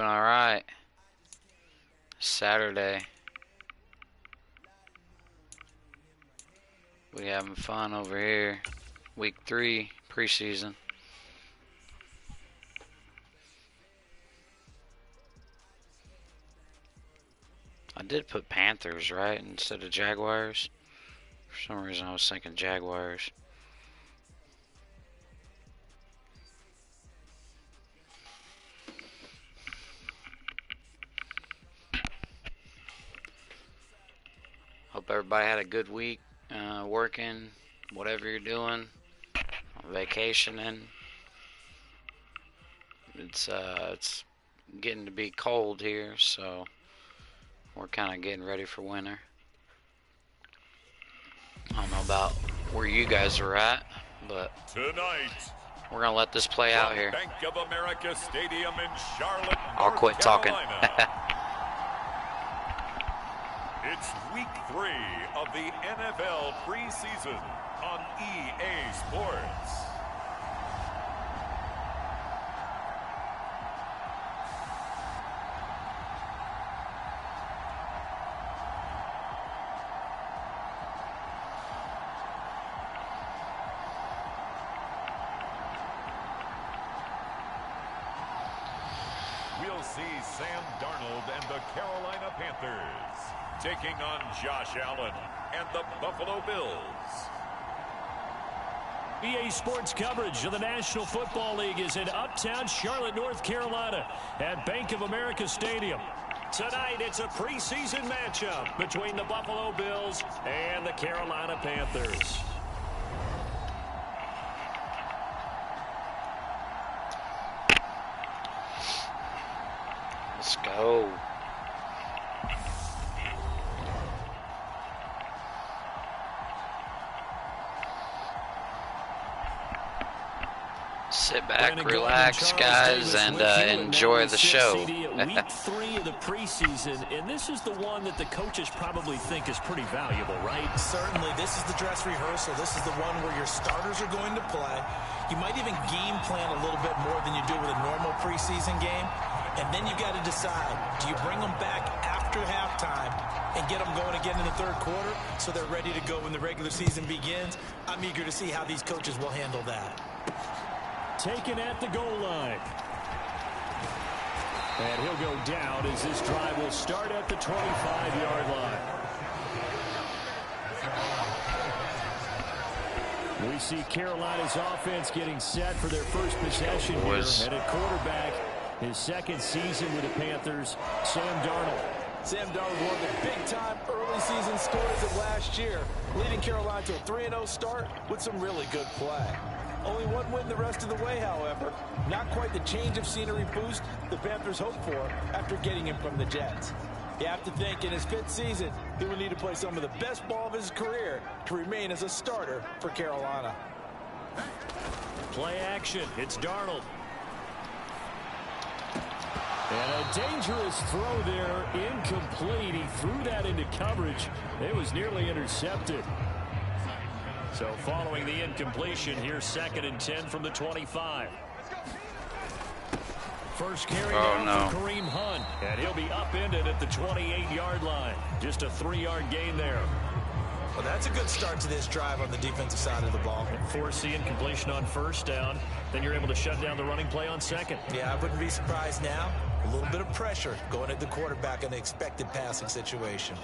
Doing all right. Saturday. We having fun over here. Week 3 preseason. I did put Panthers, right, instead of Jaguars. For some reason I was thinking Jaguars. Hope everybody had a good week working, whatever you're doing, vacationing. It's getting to be cold here, so we're kind of getting ready for winter. I don't know about where you guys are at, but tonight we're gonna let this play out here. Bank of America Stadium in Charlotte, I'll quit talking. It's week 3 of the NFL preseason on EA Sports. We'll see Sam Darnold and the Carolina Panthers taking on Josh Allen and the Buffalo Bills. EA Sports coverage of the National Football League is in uptown Charlotte, North Carolina at Bank of America Stadium. Tonight, it's a preseason matchup between the Buffalo Bills and the Carolina Panthers. Let's go. Sit back, relax, guys, and enjoy the show. Week 3 of the preseason, and this is the one that the coaches probably think is pretty valuable, right? Certainly, this is the dress rehearsal. This is the one where your starters are going to play. You might even game plan a little bit more than you do with a normal preseason game. And then you got to decide, do you bring them back after halftime and get them going again in the third quarter so they're ready to go when the regular season begins? I'm eager to see how these coaches will handle that. Taken at the goal line. And he'll go down as this drive will start at the 25-yard line. We see Carolina's offense getting set for their first possession here. And at quarterback, his second season with the Panthers, Sam Darnold. Sam Darnold, one of the big-time early season stories of last year, leading Carolina to a 3-0 start with some really good play. Only one win the rest of the way, however. Not quite the change of scenery boost the Panthers hoped for after getting him from the Jets. You have to think in his 5th season, he will need to play some of the best ball of his career to remain as a starter for Carolina. Play action. It's Darnold. And a dangerous throw there, incomplete. He threw that into coverage. It was nearly intercepted. So following the incompletion, here's 2nd and 10 from the 25. First carry down for Kareem Hunt, and he'll be upended at the 28-yard line. Just a 3-yard gain there. Well, that's a good start to this drive on the defensive side of the ball. Force the incompletion on first down, then you're able to shut down the running play on second. Yeah, I wouldn't be surprised now. A little bit of pressure going at the quarterback in the expected passing situation.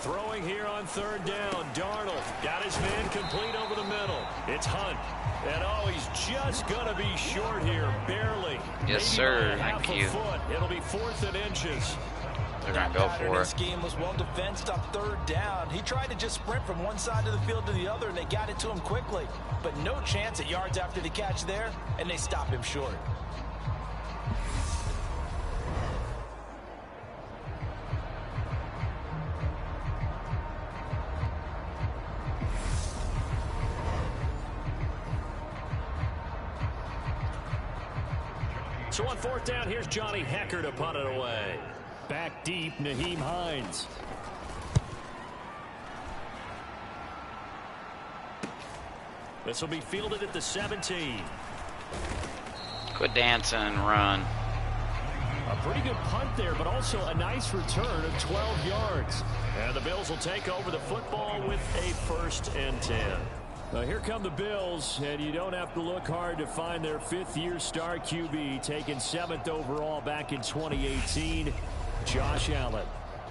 Throwing here on 3rd down. Darnold got his man complete over the middle. It's Hunt. And oh, he's just going to be short here, barely. Yes, sir. Thank you. It'll be 4th and inches. They're going to go for it. Scheme was well defensed on 3rd down. He tried to just sprint from one side of the field to the other, and they got it to him quickly. But no chance at yards after the catch there, and they stop him short. So on 4th down, here's Johnny Hecker to punt it away. Back deep, Nyheim Hines. This will be fielded at the 17. Quit dancing and run. A pretty good punt there, but also a nice return of 12 yards. And the Bills will take over the football with a 1st and 10. Now here come the Bills, and you don't have to look hard to find their 5th-year star QB, taken 7th overall back in 2018, Josh Allen.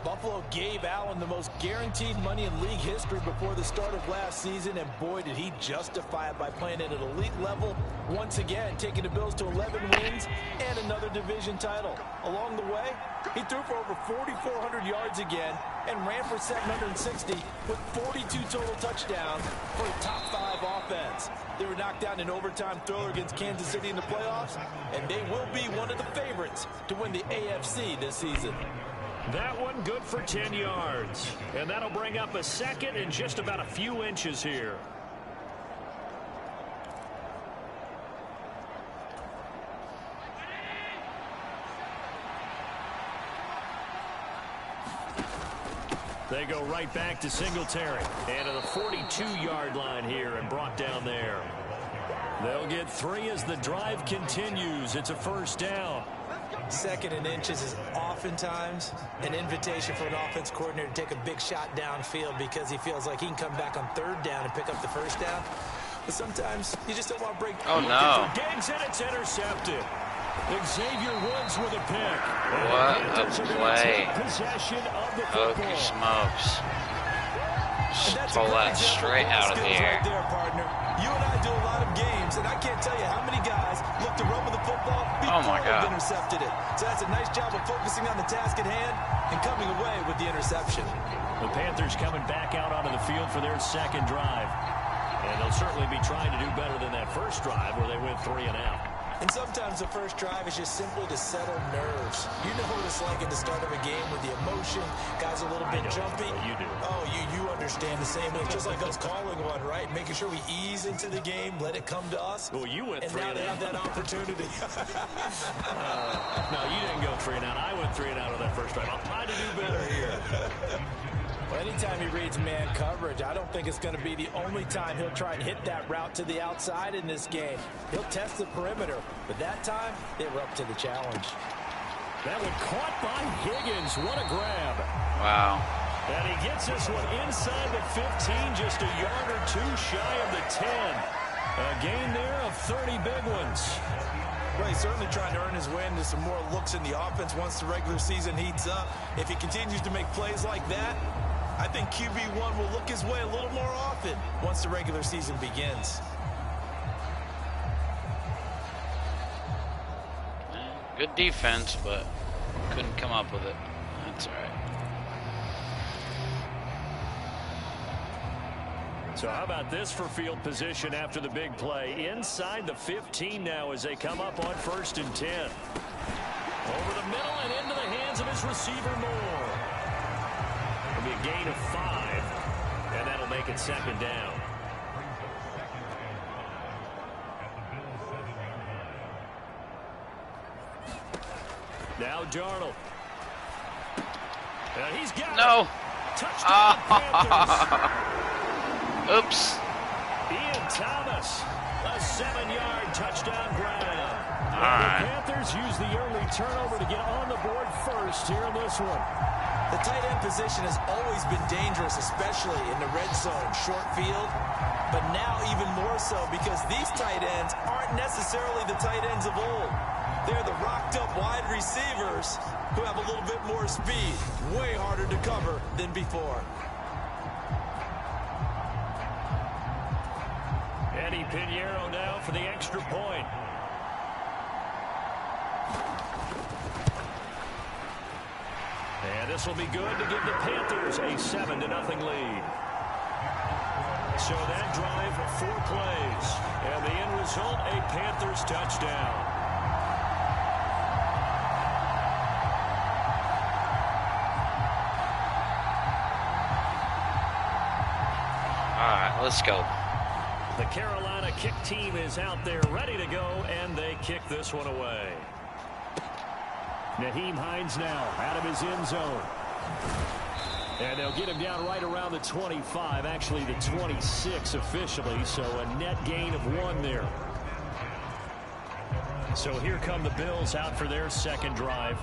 Buffalo gave Allen the most guaranteed money in league history before the start of last season, and boy, did he justify it by playing at an elite level once again, taking the Bills to 11 wins and another division title. Along the way, he threw for over 4,400 yards again and ran for 760 with 42 total touchdowns for a top 5 offense. They were knocked down in overtime thriller against Kansas City in the playoffs, and they will be one of the favorites to win the AFC this season. That one good for 10 yards. And that'll bring up a 2nd and just about a few inches here. They go right back to Singletary. And to the 42-yard line here and brought down there. They'll get 3 as the drive continues. It's a 1st down. 2nd and inches is oftentimes an invitation for an offense coordinator to take a big shot downfield because he feels like he can come back on 3rd down and pick up the 1st down. But sometimes you just don't want to break. Oh, no. Diggs, and it's intercepted. Xavier Woods with a pick. What a play. Possession of the football. Holy smokes. Just pull that straight out of the air. Right there, partner. You and I do a lot of games, and I can't tell you how many guys look to run with the football before they've intercepted it. So that's a nice job of focusing on the task at hand and coming away with the interception. The Panthers coming back out onto the field for their 2nd drive. And they'll certainly be trying to do better than that 1st drive where they went 3 and out. And sometimes the 1st drive is just simply to settle nerves. You know what it's like at the start of a game with the emotion. Guys are a little bit jumpy. You do. Oh, you understand the same. It's just like us calling one, right? Making sure we ease into the game, let it come to us. Well, you went 3 and and now they have that opportunity. No, you didn't go 3 and out. I went 3 and out on that 1st drive. I'll try to do better here. Well, anytime he reads man coverage, I don't think it's going to be the only time he'll try and hit that route to the outside in this game. He'll test the perimeter, but that time, they were up to the challenge. That one caught by Higgins. What a grab. Wow. And he gets this one inside the 15, just a yard or 2 shy of the 10. A gain there of 30 big ones. Well, he's certainly trying to earn his way into some more looks in the offense once the regular season heats up. If he continues to make plays like that, I think QB1 will look his way a little more often once the regular season begins. Good defense, but couldn't come up with it. That's all right. So how about this for field position after the big play? Inside the 15 now as they come up on 1st and 10. Over the middle and into the hands of his receiver Moore. It'll be a gain of 5, and that'll make it 2nd down. Now Darnold. And he's got it. Touchdown Panthers. Oops. Ian Thomas, a 7-yard touchdown grab. All right. The Panthers use the early turnover to get on the board first here in this one. The tight end position has always been dangerous, especially in the red zone, short field. But now even more so because these tight ends aren't necessarily the tight ends of old. They're the rocked-up wide receivers who have a little bit more speed. Way harder to cover than before. Eddie Pinheiro now for the extra point. And this will be good to give the Panthers a 7-0 lead. So that drive, 4 plays. And the end result, a Panthers touchdown. All right, let's go. The Carolina kick team is out there ready to go, and they kick this one away. Nyheim Hines now out of his end zone. And they'll get him down right around the 25, actually the 26 officially, so a net gain of 1 there. So here come the Bills out for their second drive.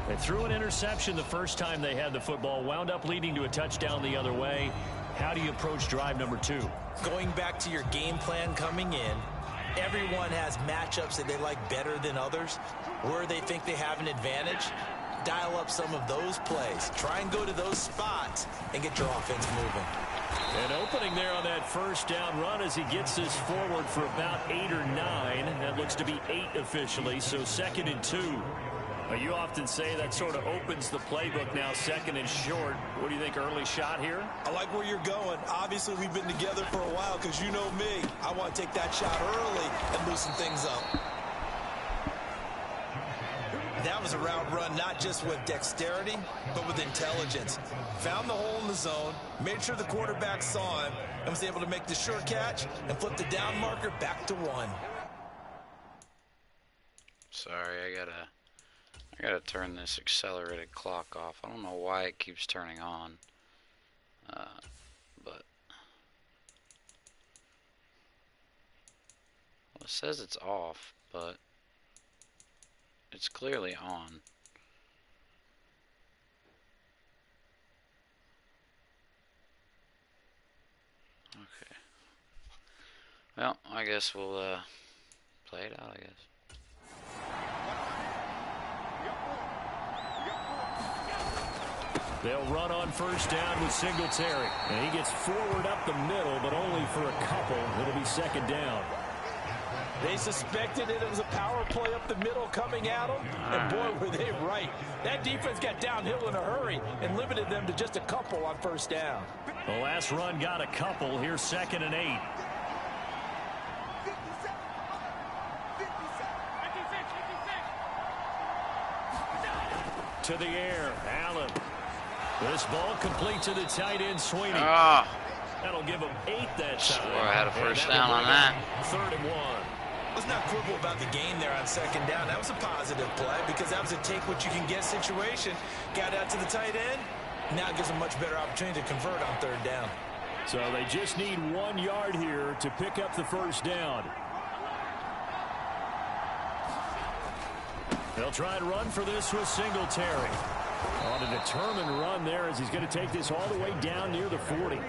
They threw an interception the first time they had the football, wound up leading to a touchdown the other way. How do you approach drive number 2? Going back to your game plan coming in, everyone has matchups that they like better than others, where they think they have an advantage. Dial up some of those plays. Try and go to those spots and get your offense moving. An opening there on that first down run as he gets this forward for about 8 or 9. That looks to be 8 officially, so 2nd and 2. You often say that sort of opens the playbook now, 2nd and short. What do you think, early shot here? I like where you're going. Obviously, we've been together for a while because you know me. I want to take that shot early and loosen things up. That was a route run not just with dexterity, but with intelligence. Found the hole in the zone, made sure the quarterback saw him, and was able to make the sure catch and flip the down marker back to 1. Sorry, I gotta turn this accelerated clock off. I don't know why it keeps turning on, but well, it says it's off, but it's clearly on. Okay. Well, I guess we'll play it out, I guess. They'll run on first down with Singletary. And he gets forward up the middle, but only for a couple. It'll be 2nd down. They suspected it was a power play up the middle coming at them, and boy, were they right. That defense got downhill in a hurry and limited them to just a couple on first down. The last run got a couple. Here's 2nd and 8. To the air, Allen. This ball complete to the tight end, Sweeney. That'll give him 8 that time. Swore I had a first down on that. 3rd and 1. Let's not quibble about the gain there on 2nd down. That was a positive play because that was a take-what-you-can-get situation. Got out to the tight end. Now it gives them much better opportunity to convert on 3rd down. So they just need 1 yard here to pick up the first down. They'll try and run for this with Singletary. On a determined run there as he's going to take this all the way down near the 40.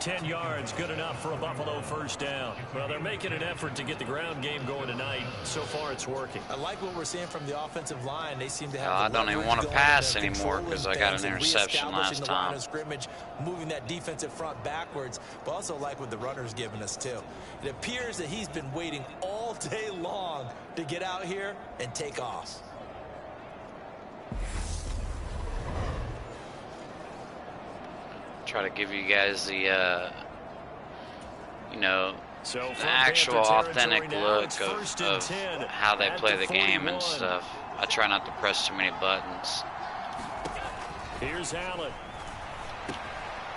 10 yards, good enough for a Buffalo first down. Well, they're making an effort to get the ground game going tonight. So far, it's working. I like what we're seeing from the offensive line. They seem to have. I don't even want to pass anymore because I got an interception last time. Scrimmage, moving that defensive front backwards, but also like what the runner's giving us too. It appears that he's been waiting all day long to get out here and take off. Try to give you guys the, you know, So the actual authentic look of how they play the game and stuff. I try not to press too many buttons. Here's Allen.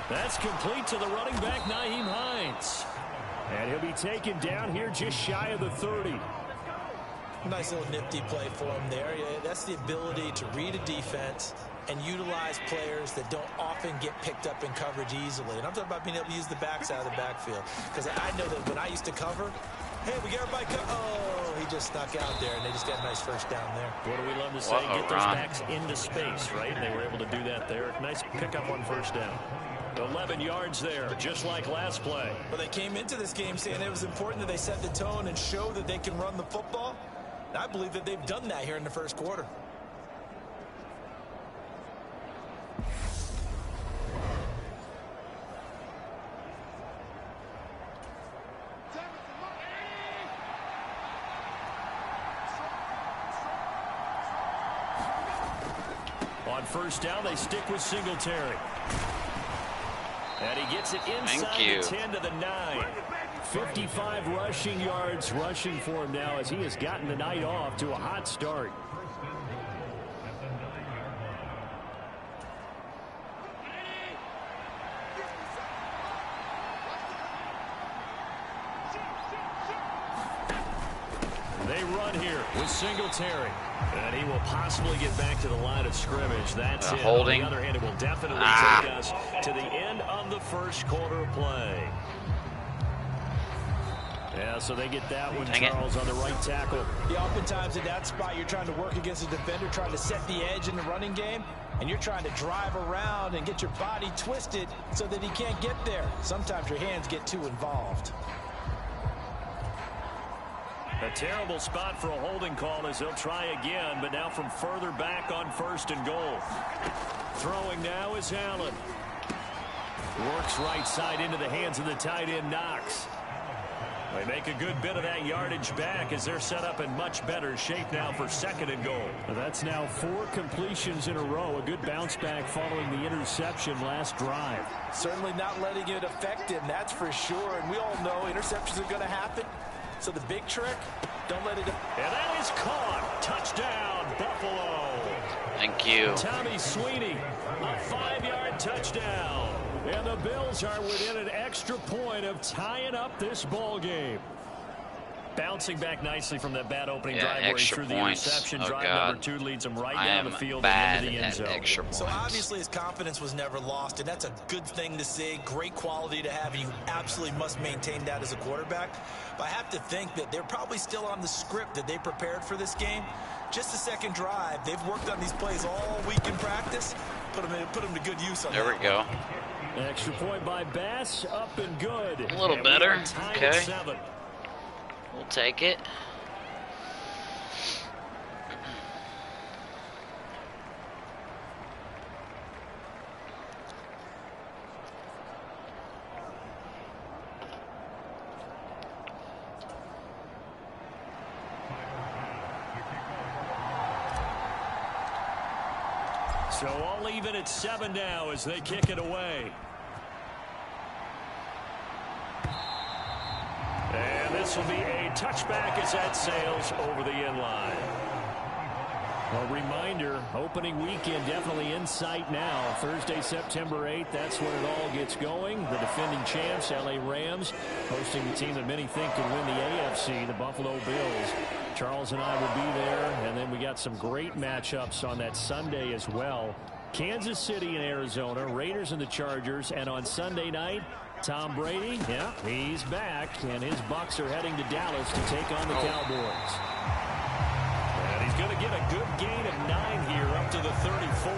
That's complete to the running back, Nyheim Hines. And he'll be taken down here just shy of the 30. Nice little nifty play for him there. Yeah, that's the ability to read a defense and utilize players that don't often get picked up in coverage easily. And I'm talking about being able to use the backside of the backfield. Because I know that when I used to cover, hey, we got everybody oh, he just snuck out there, and they just got a nice first down there. What do we love to say? Get those backs into space, right? And they were able to do that there. Nice pickup on first down. 11 yards there, just like last play. Well, they came into this game saying it was important that they set the tone and show that they can run the football. And I believe that they've done that here in the first quarter. On first down, they stick with Singletary. And he gets it inside the 10 to the 9. 55 rushing yards rushing for him now as he has gotten the night off to a hot start. They run here with Singletary. And he will possibly get back to the line of scrimmage. That's it. Holding. On the other hand, it will definitely take us to the end of the first quarter of play. Yeah, so they get that one, Charles, on the right tackle. Yeah, oftentimes in that spot, you're trying to work against a defender, trying to set the edge in the running game, and you're trying to drive around and get your body twisted so that he can't get there. Sometimes your hands get too involved. A terrible spot for a holding call as they'll try again, but now from further back on 1st and goal. Throwing now is Allen. Works right side into the hands of the tight end, Knox. They make a good bit of that yardage back as they're set up in much better shape now for 2nd and goal. That's now 4 completions in a row. A good bounce back following the interception last drive. Certainly not letting it affect him, that's for sure. And we all know interceptions are going to happen. So the big trick, don't let it... And that is caught. Touchdown, Buffalo. Thank you. Tommy Sweeney, a 5-yard touchdown. And the Bills are within an extra point of tying up this ball game. Bouncing back nicely from that bad opening drive where he threw the interception. Oh, drive God. number 2 leads him right down the field and into the end zone. Extra points. So obviously his confidence was never lost, and that's a good thing to see. Great quality to have, and you absolutely must maintain that as a quarterback. But I have to think that they're probably still on the script that they prepared for this game. Just the second drive, they've worked on these plays all week in practice. Put them to good use on that. There we go. Extra point by Bass, up and good. A little better. Okay. 7. We'll take it. So all even at 7 now as they kick it away. And this will be a touchback as that sails over the end line. A reminder, opening weekend definitely in sight now. Thursday, September 8th, that's when it all gets going. The defending champs, LA Rams, hosting the team that many think could win the AFC, the Buffalo Bills. Charles and I will be there, and then we got some great matchups on that Sunday as well. Kansas City and Arizona, Raiders and the Chargers, and on Sunday night, Tom Brady, yeah, he's back, and his Bucs are heading to Dallas to take on the Cowboys. And he's going to get a good gain of 9 here up to the 34.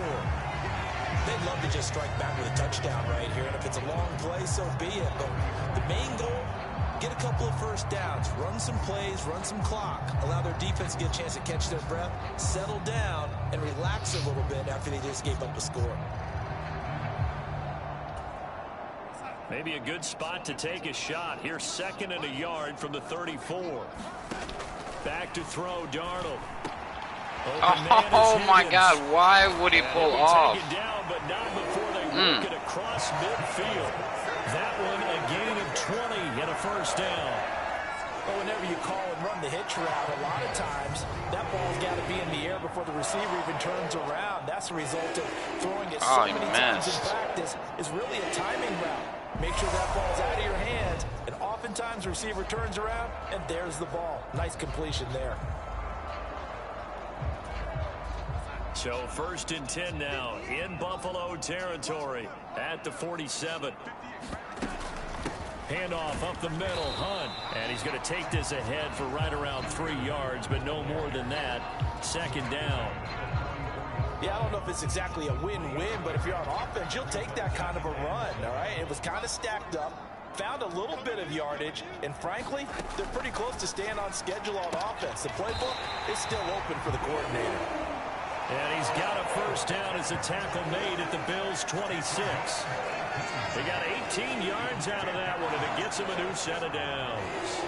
They'd love to just strike back with a touchdown right here, and if it's a long play, so be it. But the main goal, get a couple of first downs, run some plays, run some clock, allow their defense to get a chance to catch their breath, settle down, and relax a little bit after they just gave up a score. Maybe a good spot to take a shot. Here's 2nd and a yard from the 34. Back to throw, Darnold. Oh my God, why would he pull off? Take it down, but not before they work it across midfield. That one a gain of 20 and a first down. Well, whenever you call and run the hitch route, a lot of times that ball's got to be in the air before the receiver even turns around. That's the result of throwing it so many times in practice. Is really a timing route. Make sure that ball's out of your hands, and oftentimes the receiver turns around, and there's the ball. Nice completion there. So 1st and 10 now in Buffalo territory at the 47. Handoff up the middle, Hunt. And he's going to take this ahead for right around 3 yards, but no more than that. 2nd down. Yeah, I don't know if it's exactly a win-win, but if you're on offense, you'll take that kind of a run, all right? It was kind of stacked up, found a little bit of yardage, and frankly, they're pretty close to staying on schedule on offense. The playbook is still open for the coordinator. And he's got a first down as a tackle made at the Bills' 26. They got 18 yards out of that one, and it gets him a new set of downs.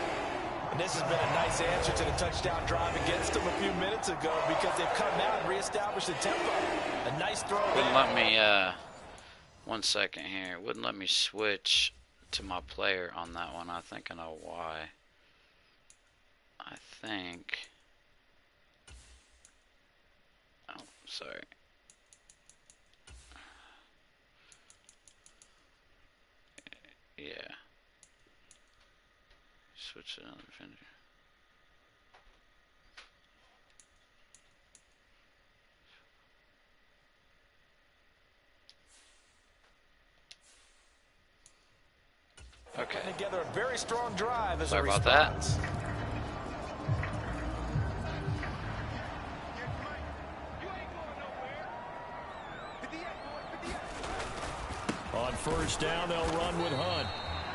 And this has been a nice answer to the touchdown drive against them a few minutes ago because they've come out and reestablished the tempo. A nice throw. Wouldn't let me, 1 second here. Wouldn't let me switch to my player on that one. I think I know why. I think. Oh, sorry. Yeah. Switch it on the defender. Okay. Together a very strong drive as Sorry a about that. response. On first down, they'll run with Hunt.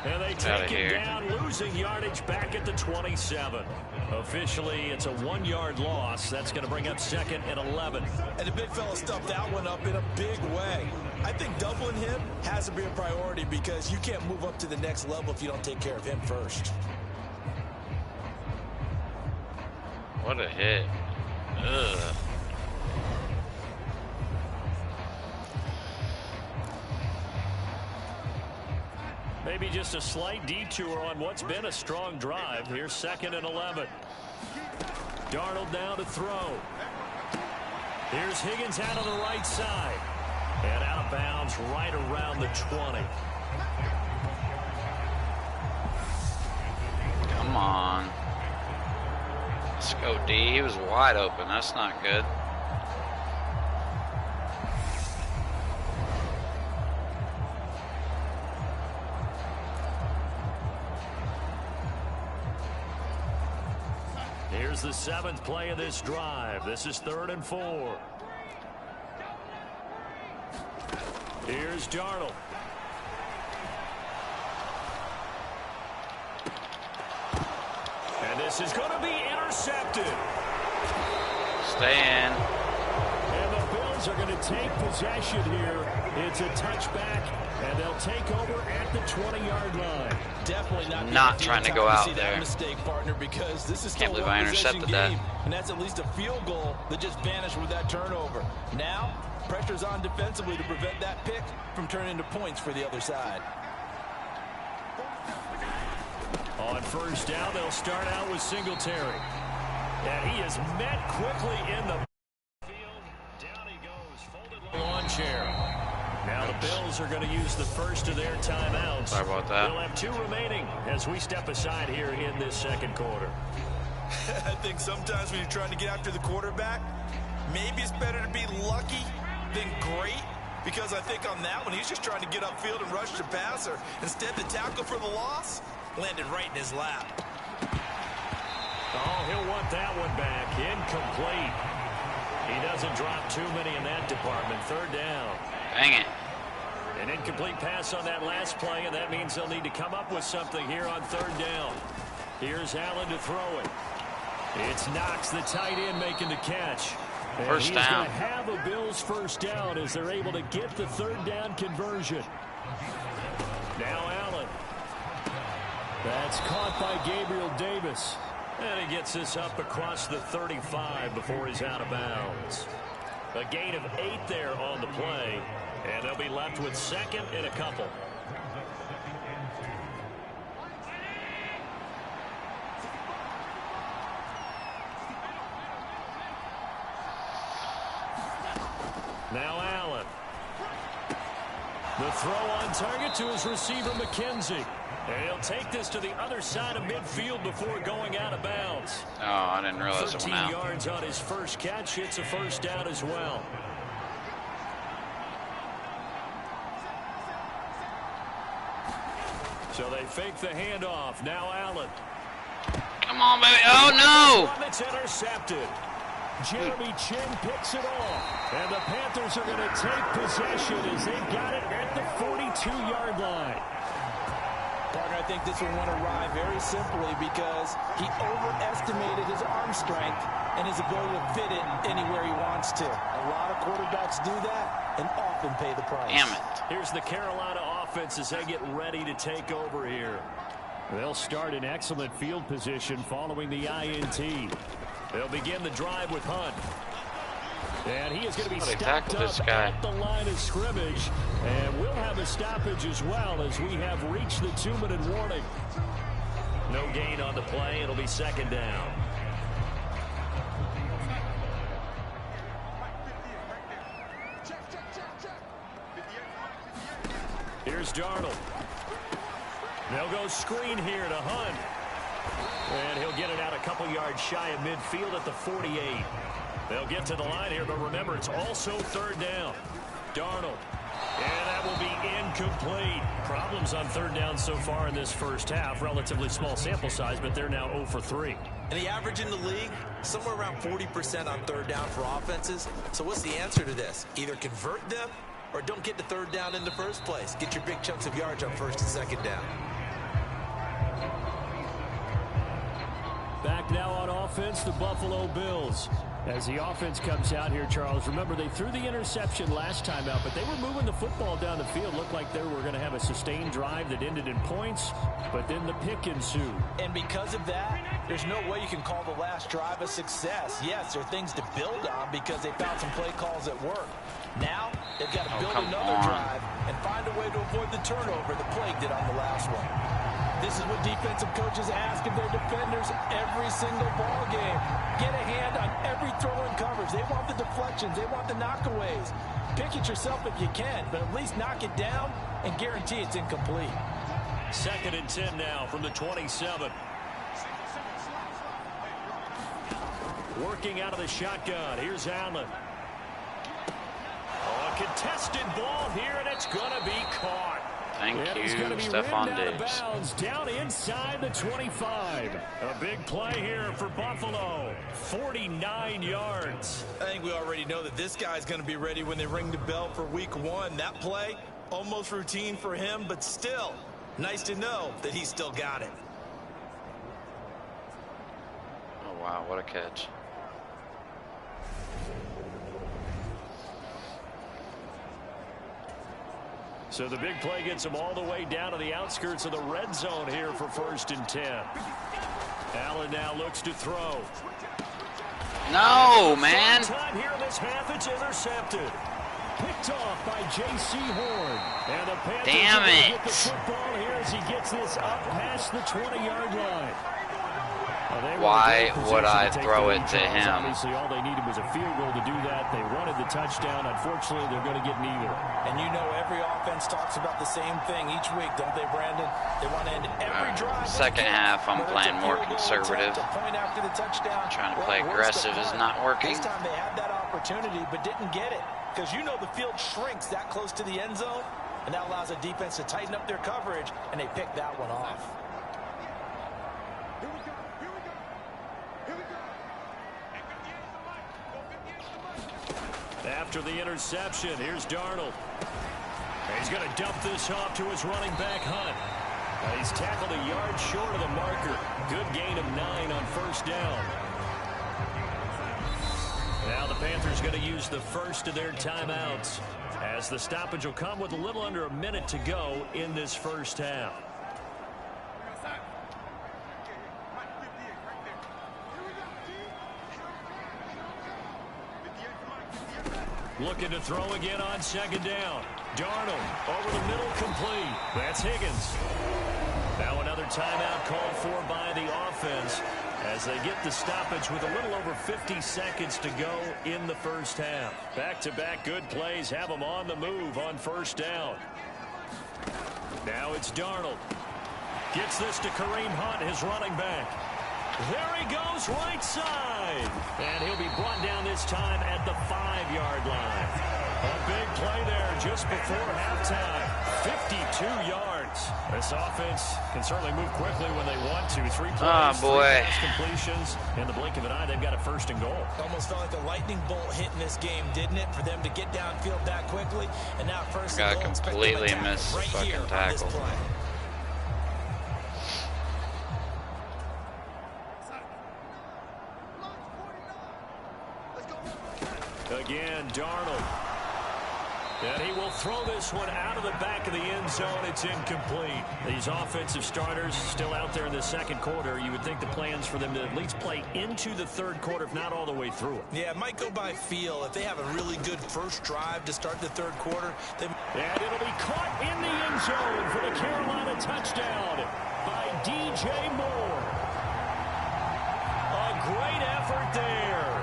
And they Outta take him here. down, losing yardage back at the 27. Officially, it's a 1-yard loss. That's going to bring up 2nd and 11. And the big fella stuffed that one up in a big way. I think doubling him has to be a priority because you can't move up to the next level if you don't take care of him first. What a hit. Ugh. Maybe just a slight detour on what's been a strong drive. Here's 2nd and 11. Darnold now to throw. Here's Higgins out on the right side. And out of bounds right around the 20. Come on. Let's go, D. He was wide open. That's not good. Here's the 7th play of this drive. This is 3rd and 4. Here's Darnold. And this is going to be intercepted. Stay in. And the Bills are going to take possession here. It's a touchback, and they'll take over at the 20-yard line. Definitely Not trying to go out see there. That mistake, partner, because this is Can't still believe one I possession intercepted that. game, and that's at least a field goal that just vanished with that turnover. Now, pressure's on defensively to prevent that pick from turning into points for the other side. On first down, they'll start out with Singletary. And he is met quickly in the field. Down he goes, folded lawn chair. Now the Bills are going to use the first of their timeouts. Sorry about that. They'll have 2 remaining as we step aside here in this 2nd quarter. I think sometimes when you're trying to get after the quarterback, maybe it's better to be lucky than great. Because I think on that one, he's just trying to get upfield and rush the passer. Instead, the tackle for the loss landed right in his lap. Oh, he'll want that one back. Incomplete. He doesn't drop too many in that department. 3rd down. Dang it. An incomplete pass on that last play, and that means they'll need to come up with something here on 3rd down. Here's Allen to throw it. It's Knox, the tight end, making the catch. And First he's down. going to have a Bills first down as they're able to get the 3rd down conversion. Now Allen. That's caught by Gabriel Davis. And he gets this up across the 35 before he's out of bounds. A gain of 8 there on the play. And they'll be left with 2nd and a couple. Now Allen. The throw on target to his receiver, McKenzie. And he'll take this to the other side of midfield before going out of bounds. Oh, I didn't realize it 13 went out. yards on his first catch. It's a first down as well. So they fake the handoff. Now Allen. Come on, baby. Oh, no. One that's intercepted. Jeremy Chin picks it off. And the Panthers are going to take possession as they got it at the 42-yard line. Partner, I think this one went awry very simply because he overestimated his arm strength and his ability to fit it anywhere he wants to. A lot of quarterbacks do that and often pay the price. Damn it. Here's the Carolina offense as they get ready to take over here. They'll start in excellent field position following the INT. They'll begin the drive with Hunt. And he is going to be stopped up at the line of scrimmage. And we'll have a stoppage as well as we have reached the 2-minute warning. No gain on the play. It'll be 2nd down. Here's Darnold. They'll go screen here to Hunt. And he'll get it out a couple yards shy of midfield at the 48. They'll get to the line here, but remember, it's also 3rd down. Darnold. And that will be incomplete. Problems on third down so far in this first half. Relatively small sample size, but they're now 0 for 3. And the average in the league, somewhere around 40% on third down for offenses. So what's the answer to this? Either convert them or don't get to third down in the first place. Get your big chunks of yards on first and second down. Back now on offense, the Buffalo Bills. As the offense comes out here, Charles, remember they threw the interception last time out, but they were moving the football down the field. Looked like they were going to have a sustained drive that ended in points, but then the pick ensued. And because of that, there's no way you can call the last drive a success. Yes, there are things to build on because they found some play calls that work. Now, they've got to build another drive and find a way to avoid the turnover the plague did on the last one. This is what defensive coaches ask of their defenders every single ball game. Get a hand on every throw and coverage. They want the deflections. They want the knockaways. Pick it yourself if you can, but at least knock it down and guarantee it's incomplete. 2nd and 10 now from the 27. Working out of the shotgun. Here's Allen. A contested ball here, and it's going to be caught. Thank you, Stephon Diggs. Down inside the 25. A big play here for Buffalo. 49 yards. I think we already know that this guy's going to be ready when they ring the bell for week 1. That play, almost routine for him, but still, nice to know that he's still got it. Oh, wow, what a catch. So the big play gets him all the way down to the outskirts of the red zone here for 1st and 10. Allen now looks to throw. No, man. Time here in this half, it's intercepted. Picked off by J.C. Horn. And the Panthers get the football here as he gets this up past the 20-yard line. Why would I throw it to him? Obviously, all they needed was a field goal to do that. They wanted the touchdown. Unfortunately, they're going to get neither. And you know every offense talks about the same thing each week, don't they, Brandon? They want to end every drive. Second half, I'm playing more conservative. Trying to play aggressive is not working. This time they had that opportunity but didn't get it because you know the field shrinks that close to the end zone, and that allows the defense to tighten up their coverage, and they picked that one off. After the interception, here's Darnold. And he's going to dump this off to his running back, Hunt. He's tackled a yard short of the marker. Good gain of 9 on 1st down. Now the Panthers going to use the first of their timeouts, as the stoppage will come with a little under a minute to go in this first half. Looking to throw again on 2nd down. Darnold over the middle, complete. That's Higgins. Now another timeout called for by the offense as they get the stoppage with a little over 50 seconds to go in the first half. Back-to-back good plays have them on the move on 1st down. Now it's Darnold. Gets this to Kareem Hunt, his running back. There he goes, right side. And he'll be brought down this time at the 5-yard line. A big play there just before halftime. 52 yards. This offense can certainly move quickly when they want to. 3 plays, 3 pass completions. In the blink of an eye, they've got a 1st and goal. Almost felt like a lightning bolt hit in this game, didn't it? For them to get downfield that quickly. And now 1st and goal. Completely missed the fucking tackle. Again, Darnold. And he will throw this one out of the back of the end zone. It's incomplete. These offensive starters still out there in the 2nd quarter. You would think the plans for them to at least play into the 3rd quarter, if not all the way through it. Yeah, it might go by feel. If they have a really good first drive to start the 3rd quarter. And it'll be caught in the end zone for the Carolina touchdown by DJ Moore. A great effort there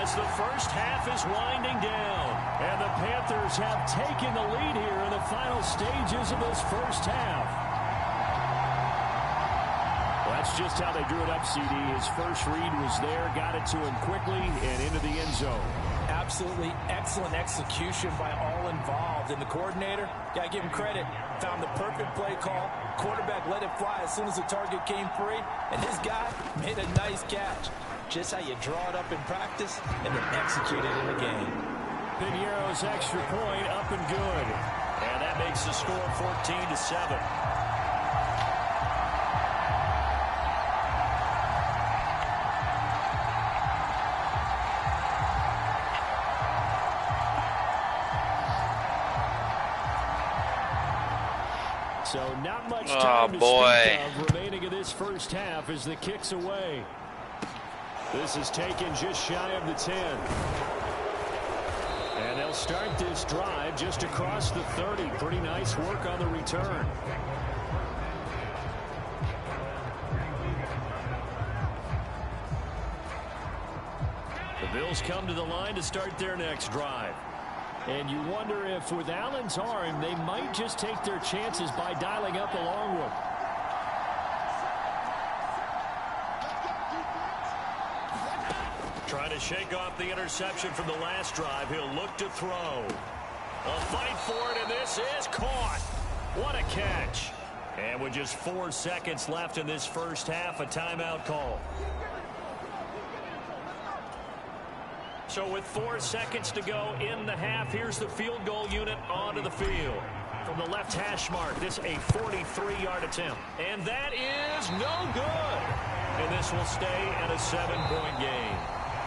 as the first half is winding down. And the Panthers have taken the lead here in the final stages of this first half. Well, that's just how they drew it up, CD. His first read was there, got it to him quickly, and into the end zone. Absolutely excellent execution by all involved. And the coordinator, got to give him credit, found the perfect play call. Quarterback let it fly as soon as the target came free, and his guy made a nice catch. Just how you draw it up in practice and then execute it in the game. Piñeiro's extra point up and good. And that makes the score 14-7. So not much time to speak of remaining in this first half as the kick's away. This is taken just shy of the 10. And they'll start this drive just across the 30. Pretty nice work on the return. The Bills come to the line to start their next drive. And you wonder if with Allen's arm, they might just take their chances by dialing up a long one. Trying to shake off the interception from the last drive. He'll look to throw. A fight for it, and this is caught. What a catch. And with just 4 seconds left in this first half, a timeout call. So with 4 seconds to go in the half, here's the field goal unit onto the field. From the left hash mark, this a 43-yard attempt. And that is no good. And this will stay at a 7-point game.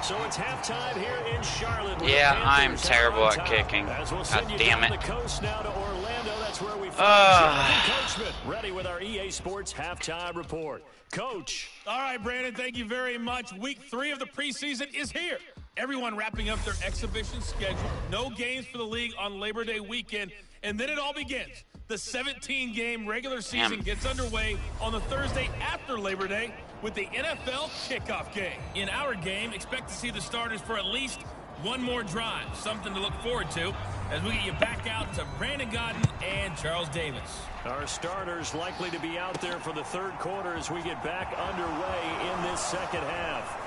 So it's halftime here in Charlotte. Yeah, I'm terrible at kicking. We'll God damn it. the coast now to Orlando. That's where we find Coachman ready with our EA Sports halftime report. Coach. All right, Brandon, thank you very much. Week 3 of the preseason is here. Everyone wrapping up their exhibition schedule. No games for the league on Labor Day weekend. And then it all begins. The 17-game regular season gets underway on the Thursday after Labor Day with the NFL kickoff game. In our game, expect to see the starters for at least one more drive. Something to look forward to as we get you back out to Brandon Godden and Charles Davis. Our starters likely to be out there for the third quarter as we get back underway in this second half.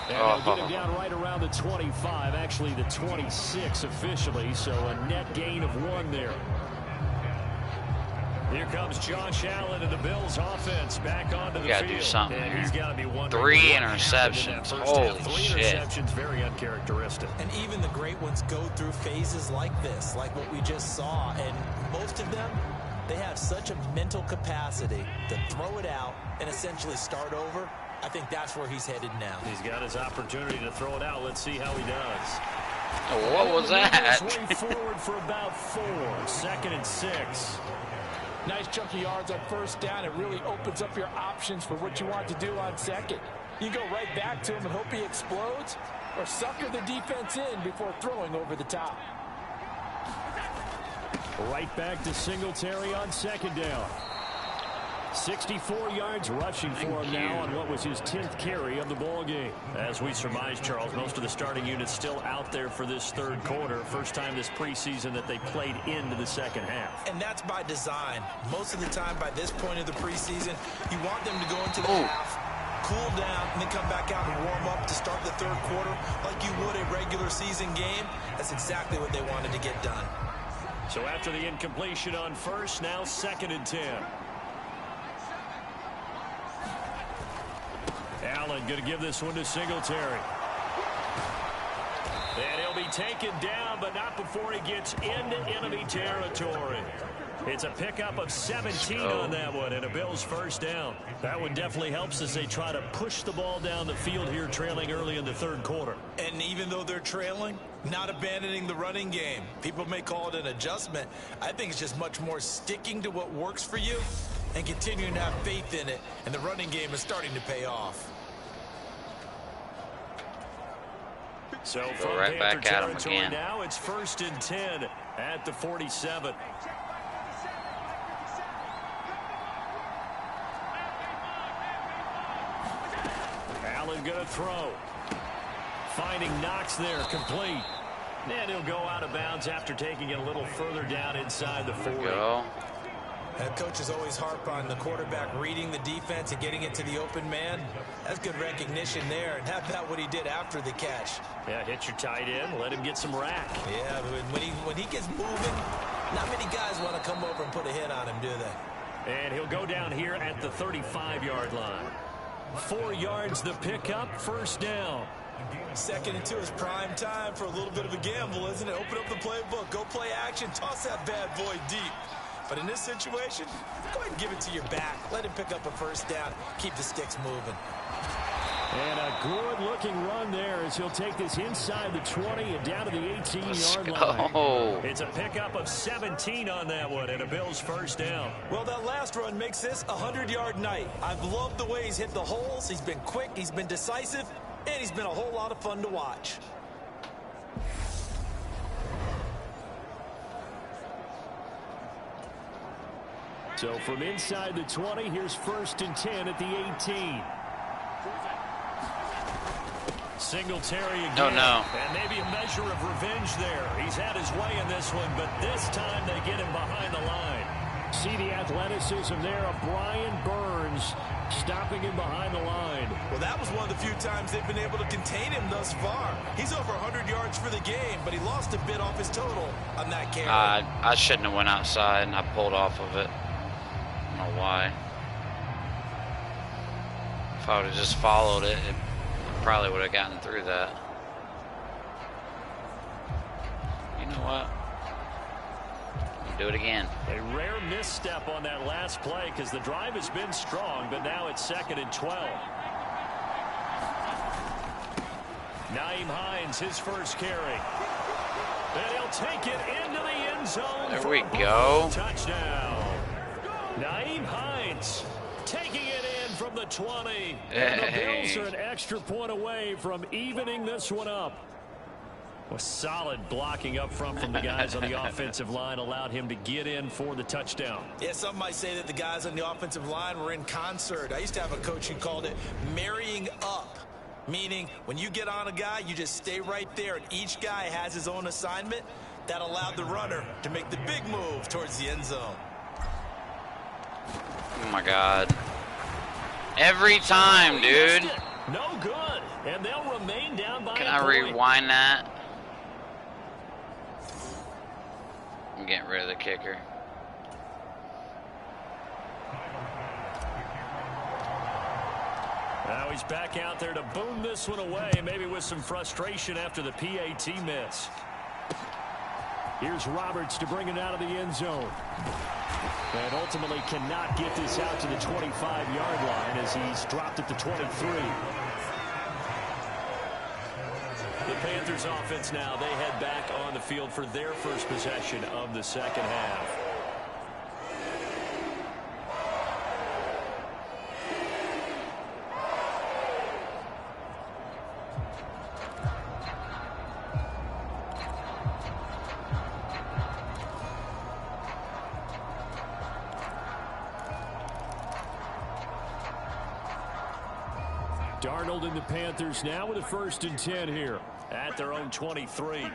And they'll get him down right around the 25, actually the 26 officially, so a net gain of 1 there. Here comes Josh Allen and the Bills offense back onto the field. Gotta do something and here. He's got to be wondering 3 interceptions. Holy 3 shit. interceptions, very uncharacteristic. And even the great ones go through phases like this, like what we just saw. And most of them, they have such a mental capacity to throw it out and essentially start over. I think that's where he's headed now. He's got his opportunity to throw it out. Let's see how he does. Oh, what was that? Way forward for about 4. 2nd and 6. Nice chunk of yards on first down. It really opens up your options for what you want to do on second. You go right back to him and hope he explodes, or sucker the defense in before throwing over the top. Right back to Singletary on second down. 64 yards rushing for him now on what was his 10th carry of the ball game. As we surmise, Charles, most of the starting units still out there for this third quarter. First time this preseason that they played into the second half. And that's by design. Most of the time by this point of the preseason, you want them to go into the half, cool down, and then come back out and warm up to start the third quarter like you would a regular season game. That's exactly what they wanted to get done. So after the incompletion on first, now 2nd and 10. Allen going to give this one to Singletary. And he'll be taken down, but not before he gets into enemy territory. It's a pickup of 17 on that one, and a Bills first down. That one definitely helps as they try to push the ball down the field here, trailing early in the third quarter. And even though they're trailing, not abandoning the running game. People may call it an adjustment. I think it's just much more sticking to what works for you and continuing to have faith in it, and the running game is starting to pay off. So Go from right Panther back at him territory again. now, it's 1st and 10 at the 47. Allen going to throw. Finding Knox there, complete. And he'll go out of bounds after taking it a little further down inside the 40. Go. Coaches always harp on the quarterback reading the defense and getting it to the open man. That's good recognition there, and have that what he did after the catch. Yeah, hit your tight end, let him get some rack. Yeah, when he gets moving, not many guys want to come over and put a hit on him, do they? And he'll go down here at the 35-yard line. 4 yards the pickup, first down. 2nd and 2 is prime time for a little bit of a gamble, isn't it? Open up the playbook, go play action, toss that bad boy deep. But in this situation, go ahead and give it to your back. Let him pick up a first down. Keep the sticks moving. And a good-looking run there as he'll take this inside the 20 and down to the 18-yard line. It's a pickup of 17 on that one and a Bills first down. Well, that last run makes this a 100-yard night. I've loved the way he's hit the holes. He's been quick, he's been decisive, and he's been a whole lot of fun to watch. So from inside the 20, here's 1st and 10 at the 18. Singletary again. Oh, no. And maybe a measure of revenge there. He's had his way in this one, but this time they get him behind the line. See the athleticism there of Brian Burns stopping him behind the line. Well, that was one of the few times they've been able to contain him thus far. He's over 100 yards for the game, but he lost a bit off his total on that carry. I shouldn't have went outside, and I pulled off of it. I don't know why. If I would have just followed it, it probably would have gotten through that. You know what? I'll do it again. A rare misstep on that last play because the drive has been strong, but now it's 2nd and 12. Nyheim Hines, his first carry. And he'll take it into the end zone. There we go. Touchdown. Nyheim Hines taking it in from the 20. Hey. And the Bills are an extra point away from evening this one up. Well, solid blocking up front from the guys on the offensive line allowed him to get in for the touchdown. Yeah, some might say that the guys on the offensive line were in concert. I used to have a coach who called it marrying up, meaning when you get on a guy, you just stay right there, and each guy has his own assignment. That allowed the runner to make the big move towards the end zone. Oh my God. Every time, dude. No good. And they'll remain down by Can a I point. rewind that? I'm getting rid of the kicker. Now he's back out there to boom this one away, maybe with some frustration after the PAT miss. Here's Roberts to bring it out of the end zone. And ultimately cannot get this out to the 25-yard line as he's dropped at the 23. The Panthers offense now, they head back on the field for their first possession of the second half. Darnold and the Panthers now with a 1st and 10 here at their own 23.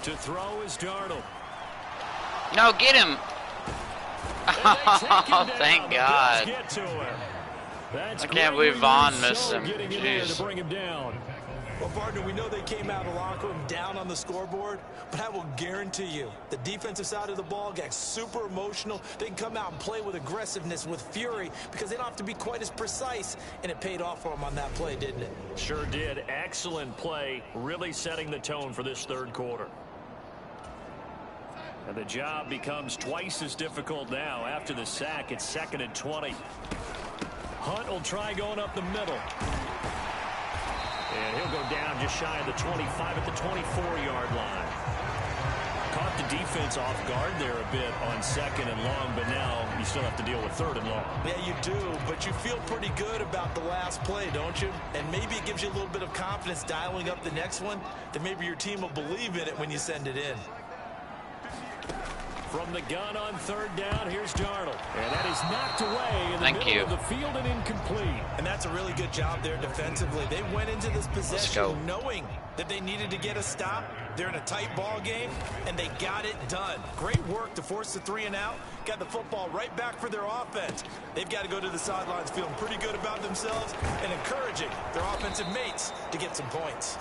To throw is Darnold. No, get him. Oh, thank God. Get to him. I can't believe Vaughn missed him. Getting in there to Jeez. bring him down. Well, partner, we know they came out of the locker room down on the scoreboard, but I will guarantee you the defensive side of the ball got super emotional. They can come out and play with aggressiveness, with fury, because they don't have to be quite as precise, and it paid off for them on that play, didn't it? Sure did. Excellent play, really setting the tone for this third quarter. And the job becomes twice as difficult now after the sack. It's 2nd and 20. Hunt will try going up the middle. And he'll go down just shy of the 25 at the 24-yard line. Caught the defense off guard there a bit on 2nd and long, but now you still have to deal with 3rd and long. Yeah, you do, but you feel pretty good about the last play, don't you? And maybe it gives you a little bit of confidence dialing up the next one, that maybe your team will believe in it when you send it in. From the gun on 3rd down, here's Darnold. And that is knocked away in the middle of the field and incomplete. And that's a really good job there defensively. They went into this possession knowing that they needed to get a stop. They're in a tight ball game, and they got it done. Great work to force the 3 and out. Got the football right back for their offense. They've got to go to the sidelines feeling pretty good about themselves and encouraging their offensive mates to get some points.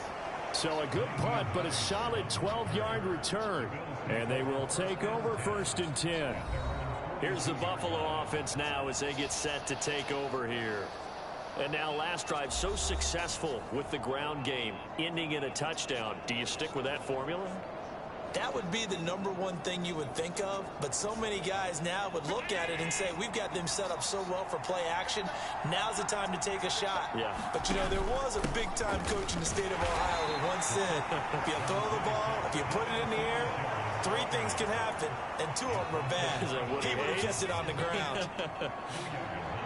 So a good punt, but a solid 12-yard return. And they will take over 1st and 10. Here's the Buffalo offense now as they get set to take over here. And now last drive so successful with the ground game, ending in a touchdown. Do you stick with that formula? That would be the #1 thing you would think of, but so many guys now would look at it and say, we've got them set up so well for play action. Now's the time to take a shot. Yeah. But, you know, there was a big-time coach in the state of Ohio who once said, if you throw the ball, if you put it in the air, 3 things can happen, and 2 of them are bad. He would have kept it on the ground.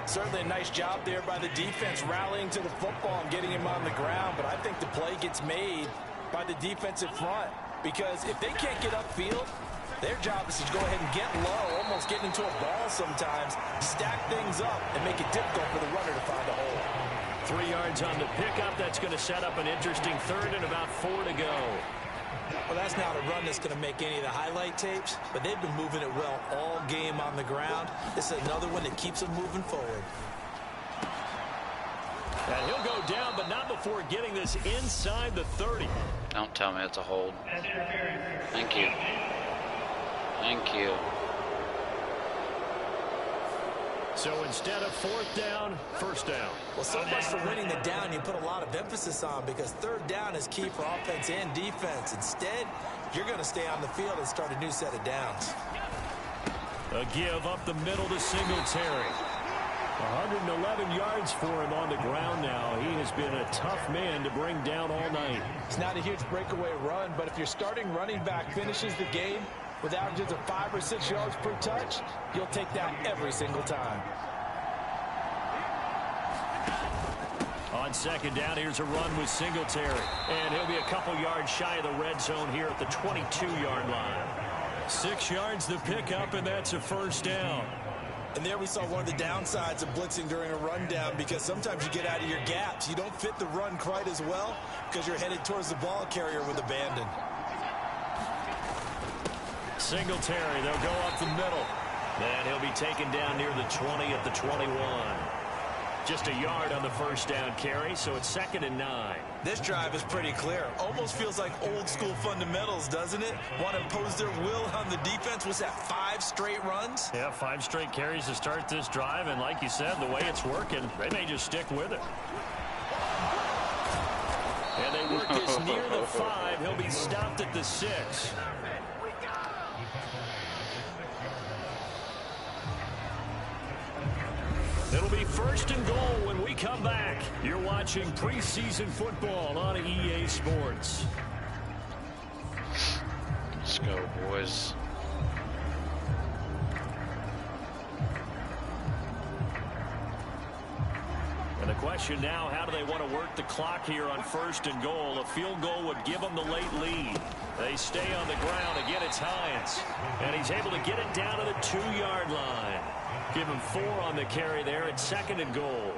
Certainly a nice job there by the defense rallying to the football and getting him on the ground, but I think the play gets made by the defensive front. Because if they can't get upfield, their job is to go ahead and get low, almost getting into a ball sometimes, stack things up, and make it difficult for the runner to find a hole. 3 yards on the pickup. That's going to set up an interesting 3rd and about 4 to go. Well, that's not a run that's going to make any of the highlight tapes, but they've been moving it well all game on the ground. This is another one that keeps them moving forward. And he'll go down, but not before getting this inside the 30. Don't tell me it's a hold. Thank you. Thank you. So instead of 4th down, 1st down. Well, so much for winning the down you put a lot of emphasis on, because 3rd down is key for offense and defense. Instead, you're going to stay on the field and start a new set of downs. A give up the middle to Singletary. 111 yards for him on the ground now. He has been a tough man to bring down all night. It's not a huge breakaway run, but if your starting running back finishes the game with averages of 5 or 6 yards per touch, you'll take that every single time. On 2nd down, here's a run with Singletary. And he'll be a couple yards shy of the red zone here at the 22-yard line. 6 yards the pickup, and that's a 1st down. And there we saw one of the downsides of blitzing during a rundown, because sometimes you get out of your gaps. You don't fit the run quite as well because you're headed towards the ball carrier with abandon. Singletary, they'll go up the middle. And he'll be taken down near the 20 at the 21. Just a yard on the 1st down carry, so it's 2nd and 9. This drive is pretty clear. Almost feels like old school fundamentals, doesn't it? Want to impose their will on the defense. Was that 5 straight runs? Yeah, 5 straight carries to start this drive, and like you said, the way it's working, they may just stick with it. And they work this near the 5. He'll be stopped at the 6. It'll be 1st and goal when we come back. You're watching preseason football on EA Sports. Let's go, boys. And the question now, how do they want to work the clock here on 1st and goal? A field goal would give them the late lead. They stay on the ground. Again, it's Hines. And he's able to get it down to the 2-yard line. Give him 4 on the carry there at 2nd and goal.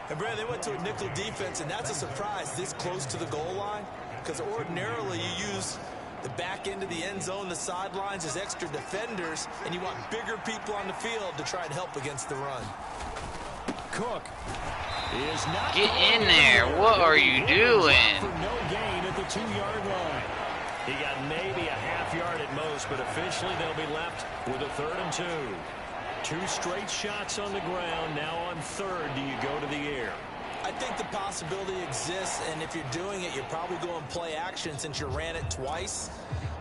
And, Brad, they went to a nickel defense, and that's a surprise this close to the goal line, because ordinarily you use the back end of the end zone, the sidelines as extra defenders, and you want bigger people on the field to try and help against the run. Cook is not. Get in there. What are you doing? For no gain at the 2-yard line. He got maybe a half yard at most, but officially they'll be left with a 3rd and 2. 2 straight shots on the ground. Now on 3rd, do you go to the air? I think the possibility exists, and if you're doing it, you're probably going play action since you ran it twice.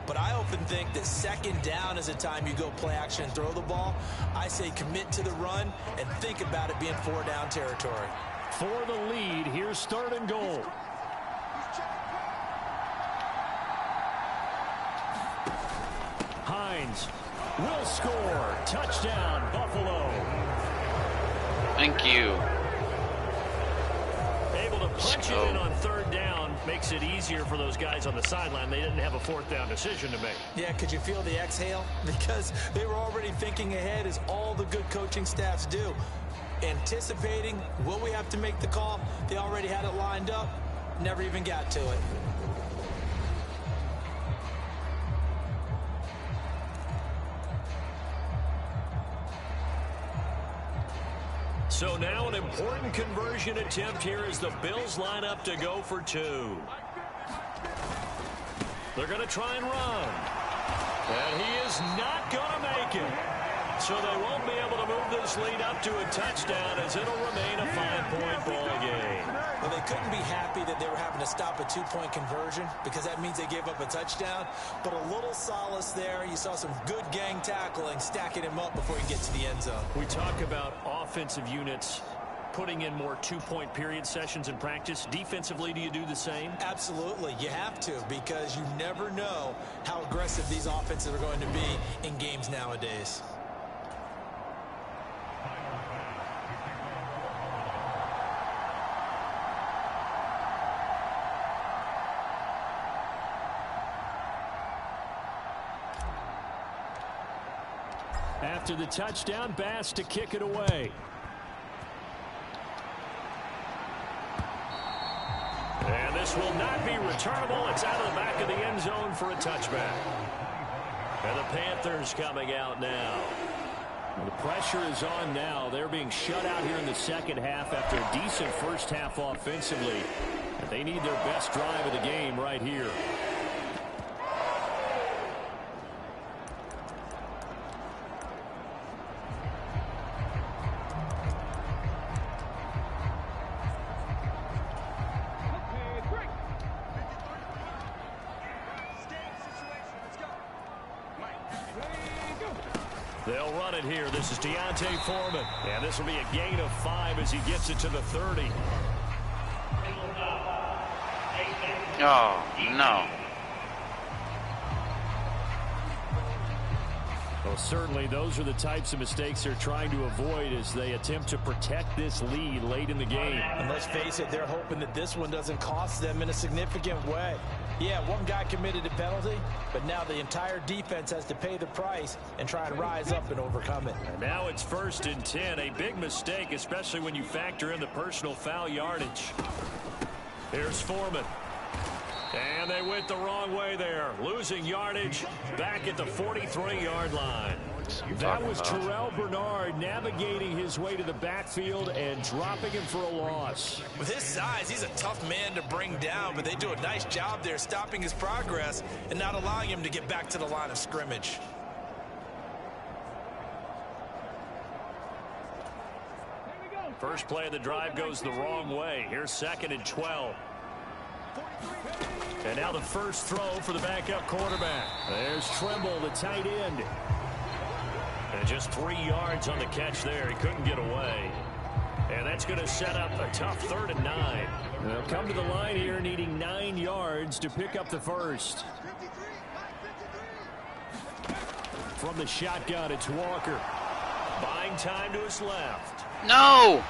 But I often think that 2nd down is a time you go play action and throw the ball. I say commit to the run and think about it being 4-down territory. For the lead, here's 3rd and goal. Hines will score. Touchdown, Buffalo. Thank you. Able to punch it in on 3rd down. Makes it easier for those guys on the sideline. They didn't have a 4th down decision to make. Yeah, could you feel the exhale? Because they were already thinking ahead, as all the good coaching staffs do. Anticipating, will we have to make the call? They already had it lined up. Never even got to it. So now an important conversion attempt here as the Bills line up to go for 2. They're going to try and run. And he is not going to make it. So they won't be able to move this lead up to a touchdown as it'll remain a 5-point ball game. Well, they couldn't be happy that they were having to stop a 2-point conversion because that means they gave up a touchdown. But a little solace there. You saw some good gang tackling, stacking him up before he gets to the end zone. We talk about offensive units putting in more 2-point period sessions in practice. Defensively, do you do the same? Absolutely. You have to, because you never know how aggressive these offenses are going to be in games nowadays. After the touchdown, Bass to kick it away. And this will not be returnable. It's out of the back of the end zone for a touchback. And the Panthers coming out now. Well, the pressure is on now. They're being shut out here in the second half after a decent first half offensively. And they need their best drive of the game right here. They'll run it here. This is Deontay Foreman. And this will be a gain of 5 as he gets it to the 30. Oh, no. Well, certainly those are the types of mistakes they're trying to avoid as they attempt to protect this lead late in the game. And let's face it, they're hoping that this one doesn't cost them in a significant way. Yeah, one guy committed a penalty, but now the entire defense has to pay the price and try and rise up and overcome it. And now it's 1st and 10. A big mistake, especially when you factor in the personal foul yardage. Here's Foreman. And they went the wrong way there. Losing yardage back at the 43-yard line. That was Terrell Bernard navigating his way to the backfield and dropping him for a loss. With his size, he's a tough man to bring down, but they do a nice job there stopping his progress and not allowing him to get back to the line of scrimmage. First play of the drive goes the wrong way. Here's 2nd and 12. And now the first throw for the backup quarterback. There's Trimble, the tight end. And just 3 yards on the catch there. He couldn't get away. And that's going to set up a tough 3rd and 9. They'll come to the line here needing 9 yards to pick up the first. From the shotgun, it's Walker. Buying time to his left. No!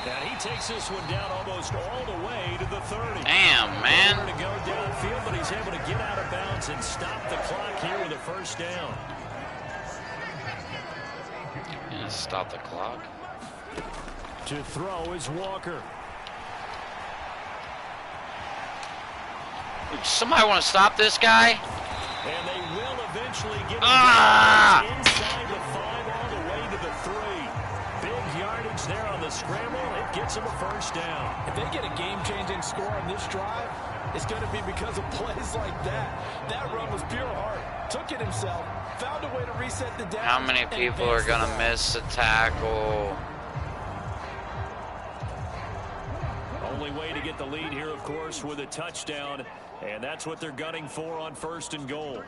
And he takes this one down almost all the way to the 30. Damn, man. Nowhere to go downfield, but he's able to get out of bounds and stop the clock here with a first down. Yeah, stop the clock. To throw is Walker. Somebody want to stop this guy? And they will eventually get him inside the 5 all the way to the 3. Big yardage there on the scramble. It gets him a first down. If they get a game-changing score on this drive, it's going to be because of plays like that. That run was pure heart. Took it himself, found a way to reset the down. How many people are going to miss a tackle? Only way to get the lead here, of course, with a touchdown. And that's what they're gunning for on 1st and goal.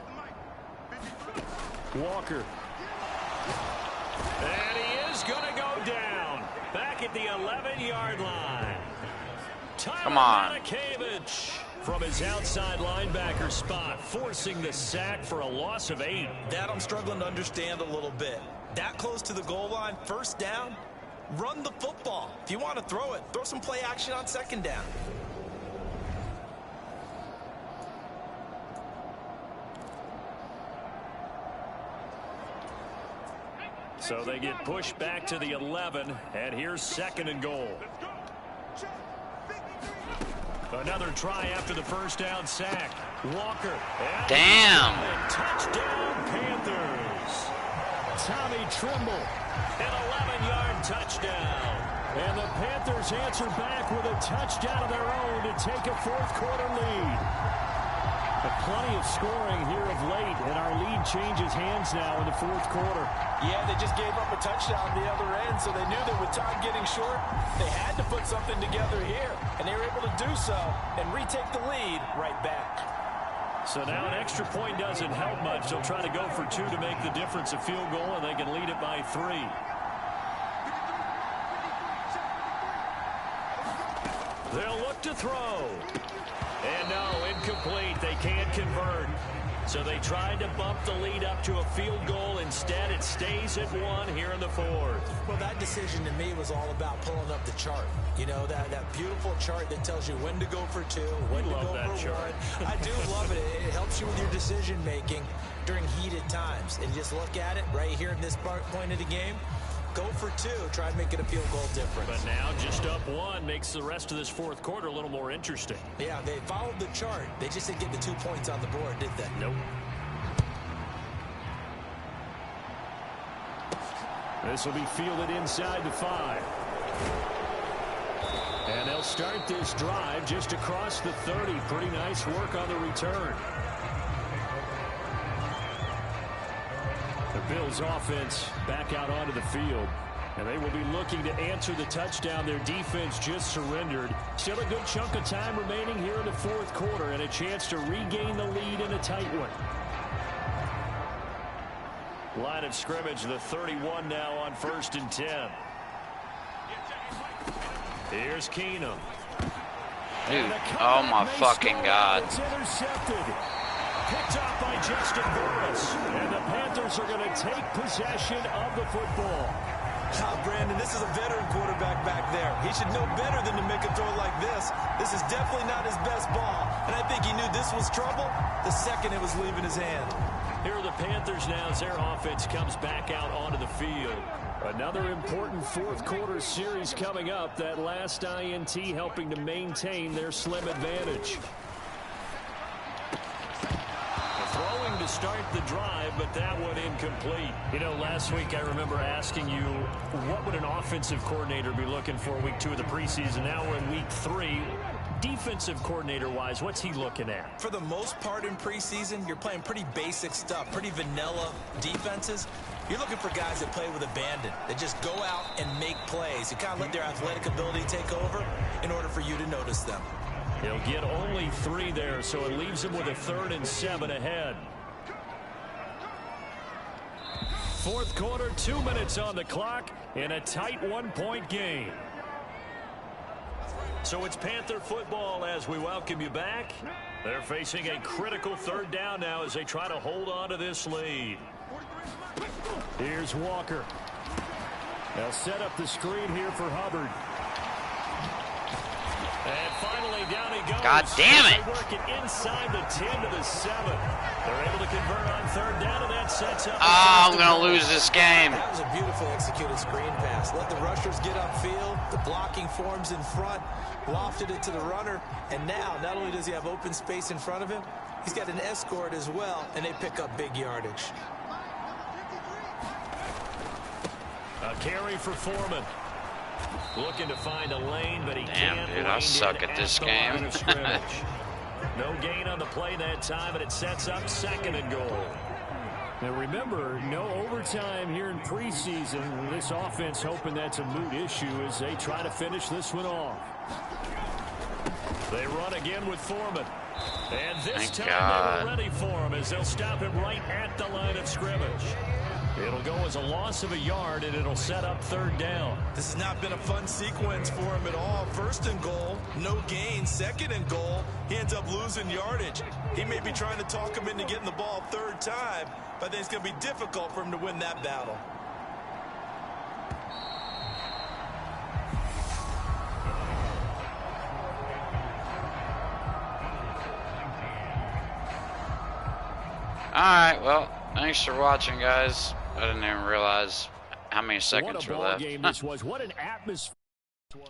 Walker. And he is going to go down. Back at the 11-yard line. Come on. Matakevich from his outside linebacker spot, forcing the sack for a loss of 8. That I'm struggling to understand a little bit. That close to the goal line, first down, run the football. If you want to throw it, throw some play action on 2nd down. So they get pushed back to the 11, and here's 2nd and goal. Another try after the first down sack. Walker. Damn. And touchdown Panthers. Tommy Trimble An 11-yard touchdown. And the Panthers answer back with a touchdown of their own to take a fourth-quarter lead. But plenty of scoring here of late, and our lead changes hands now in the fourth quarter. Yeah, they just gave up a touchdown on the other end, so they knew that with time getting short, they had to put something together here. And they were able to do so and retake the lead right back. So now an extra point doesn't help much. They'll try to go for 2 to make the difference a field goal, and they can lead it by 3. They'll look to throw. And no, incomplete. They can't convert. So they tried to bump the lead up to a field goal. Instead, it stays at 1 here in the fourth. Well, that decision to me was all about pulling up the chart. You know, that beautiful chart that tells you when to go for 2, when to go for 1. I do love it. It helps you with your decision-making during heated times. And just look at it right here in this point of the game. Go for 2. Try and make it a field goal difference. But now just up 1 makes the rest of this fourth quarter a little more interesting. Yeah, they followed the chart. They just didn't get the 2 points on the board, did they? Nope. This will be fielded inside the 5. And they'll start this drive just across the 30. Pretty nice work on the return. The Bills offense back out onto the field. And they will be looking to answer the touchdown their defense just surrendered. Still a good chunk of time remaining here in the fourth quarter and a chance to regain the lead in a tight one. Line of scrimmage, the 31 now on 1st and 10. Here's Keenum. Dude, oh my fucking God. It's intercepted. Picked off by Justin Burris. And the Panthers are going to take possession of the football. Brandon, this is a veteran quarterback back there. He should know better than to make a throw like this. This is definitely not his best ball. And I think he knew this was trouble the second it was leaving his hand. Here are the Panthers now as their offense comes back out onto the field. Another important fourth quarter series coming up. That last INT helping to maintain their slim advantage. Throwing to start the drive, but that one incomplete. You know, last week I remember asking you, what would an offensive coordinator be looking for week 2 of the preseason? Now we're in week 3. Defensive coordinator-wise, what's he looking at? For the most part in preseason, you're playing pretty basic stuff, pretty vanilla defenses. You're looking for guys that play with abandon, that just go out and make plays. You kind of let their athletic ability take over in order for you to notice them. He'll get only 3 there, so it leaves him with a 3rd and 7 ahead. Fourth quarter, 2 minutes on the clock in a tight 1-point game. So it's Panther football as we welcome you back. They're facing a critical 3rd down now as they try to hold on to this lead. Here's Walker. They'll set up the screen here for Hubbard. And finally down he goes. God damn it. They work it inside the 10 to the 7. They're able to convert on 3rd down, and that sets up. Oh, I'm going to lose this game. That was a beautiful executed screen pass. Let the rushers get upfield. The blocking forms in front. Lofted it to the runner. And now, not only does he have open space in front of him, he's got an escort as well, and they pick up big yardage. A carry for Foreman. Looking to find a lane, but he Damn, can't. dude, I suck at this game. No gain on the play that time, and it sets up 2nd and goal. Now remember, no overtime here in preseason. This offense hoping that's a moot issue as they try to finish this one off. They run again with Foreman. And this Thank time God. they were ready for him as they'll stop him right at the line of scrimmage. It'll go as a loss of a yard, and it'll set up 3rd down. This has not been a fun sequence for him at all. 1st and goal, no gain. 2nd and goal, he ends up losing yardage. He may be trying to talk him into getting the ball 3rd time, but I think it's going to be difficult for him to win that battle. All right, well, thanks for watching, guys. I didn't even realize how many seconds were left. What a ball game this was. What an atmosphere.